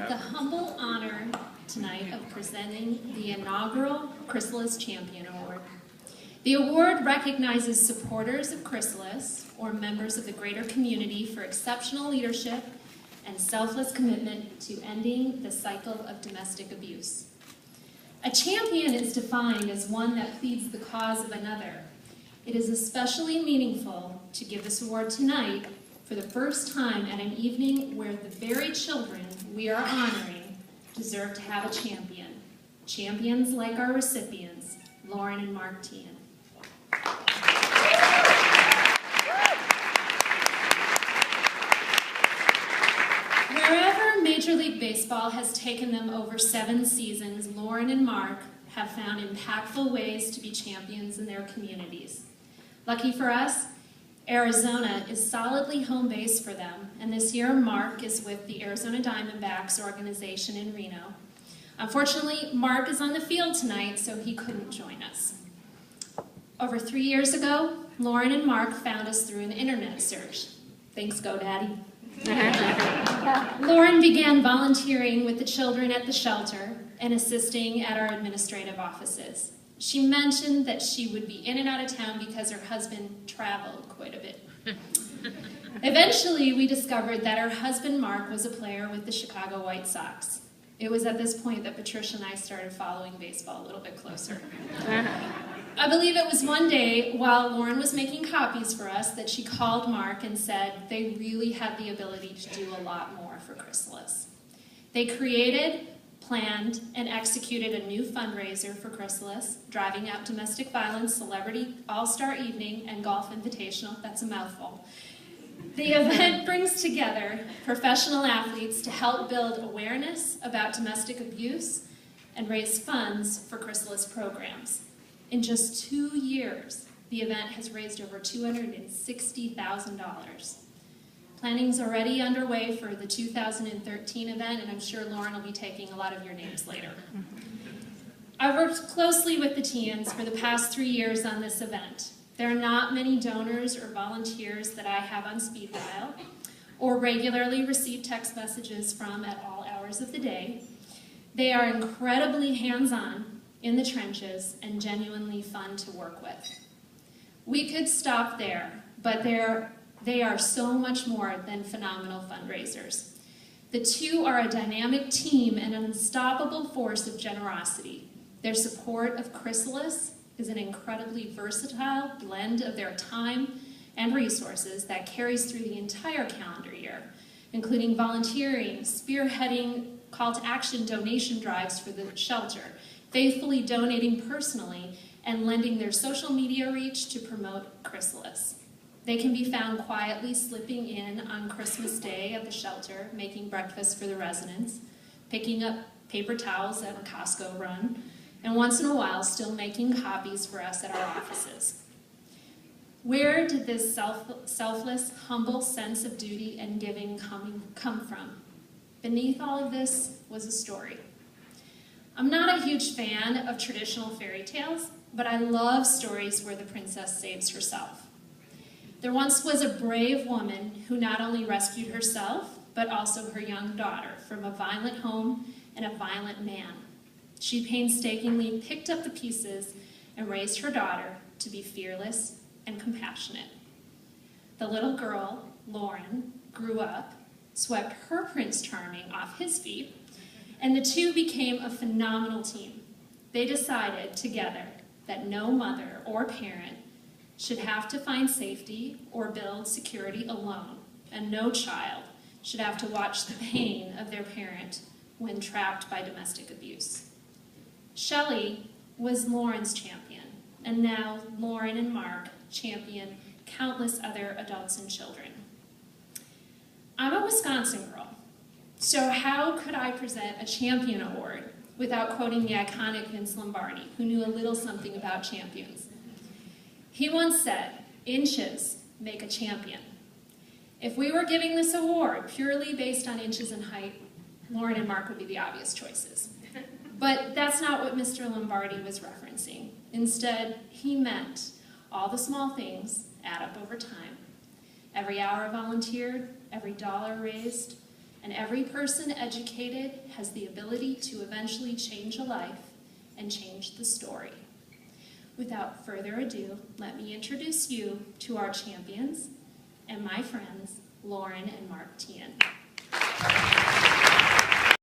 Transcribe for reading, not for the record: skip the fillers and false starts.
have the humble honor tonight of presenting the inaugural Chrysalis Champion Award. The award recognizes supporters of Chrysalis or members of the greater community for exceptional leadership and selfless commitment to ending the cycle of domestic abuse. A champion is defined as one that pleads the cause of another. It is especially meaningful to give this award tonight for the first time at an evening where the very children we are honoring deserve to have a champion. Champions like our recipients, Lauren and Mark Tian. Wherever Major League Baseball has taken them over 7 seasons, Lauren and Mark have found impactful ways to be champions in their communities. Lucky for us, Arizona is solidly home base for them, and this year Mark is with the Arizona Diamondbacks organization in Reno. Unfortunately, Mark is on the field tonight, so he couldn't join us. Over 3 years ago, Lauren and Mark found us through an internet search. Thanks, GoDaddy. Lauren began volunteering with the children at the shelter and assisting at our administrative offices. She mentioned that she would be in and out of town because her husband traveled quite a bit. Eventually, we discovered that her husband, Mark, was a player with the Chicago White Sox. It was at this point that Patricia and I started following baseball a little bit closer. I believe it was one day while Lauren was making copies for us that she called Mark and said they really had the ability to do a lot more for Chrysalis. They created, planned, and executed a new fundraiser for Chrysalis, driving out domestic violence, celebrity all-star evening, and golf invitational. That's a mouthful. The event brings together professional athletes to help build awareness about domestic abuse and raise funds for Chrysalis programs. In just 2 years, the event has raised over $260,000. Planning's already underway for the 2013 event, and I'm sure Lauren will be taking a lot of your names later. I've worked closely with the Tians for the past 3 years on this event. There are not many donors or volunteers that I have on speed dial or regularly receive text messages from at all hours of the day. They are incredibly hands-on in the trenches and genuinely fun to work with. We could stop there, but they are so much more than phenomenal fundraisers. The two are a dynamic team and an unstoppable force of generosity. Their support of Chrysalis is an incredibly versatile blend of their time and resources that carries through the entire calendar year, including volunteering, spearheading call to action donation drives for the shelter, faithfully donating personally, and lending their social media reach to promote Chrysalis. They can be found quietly slipping in on Christmas Day at the shelter, making breakfast for the residents, picking up paper towels at a Costco run, and once in a while still making copies for us at our offices. Where did this selfless, humble sense of duty and giving come from? Beneath all of this was a story. I'm not a huge fan of traditional fairy tales, but I love stories where the princess saves herself. There once was a brave woman who not only rescued herself, but also her young daughter from a violent home and a violent man. She painstakingly picked up the pieces and raised her daughter to be fearless and compassionate. The little girl, Lauren, grew up, swept her Prince Charming off his feet, and the two became a phenomenal team. They decided together that no mother or parent should have to find safety or build security alone, and no child should have to watch the pain of their parent when trapped by domestic abuse. Shelley was Lauren's champion, and now Lauren and Mark champion countless other adults and children. I'm a Wisconsin girl, so how could I present a champion award without quoting the iconic Vince Lombardi, who knew a little something about champions? He once said, "Inches make a champion." If we were giving this award purely based on inches and height, Lauren and Mark would be the obvious choices. But that's not what Mr. Lombardi was referencing. Instead, he meant all the small things add up over time. Every hour volunteered, every dollar raised, and every person educated has the ability to eventually change a life and change the story. Without further ado, let me introduce you to our champions and my friends, Lauren and Mark Tien.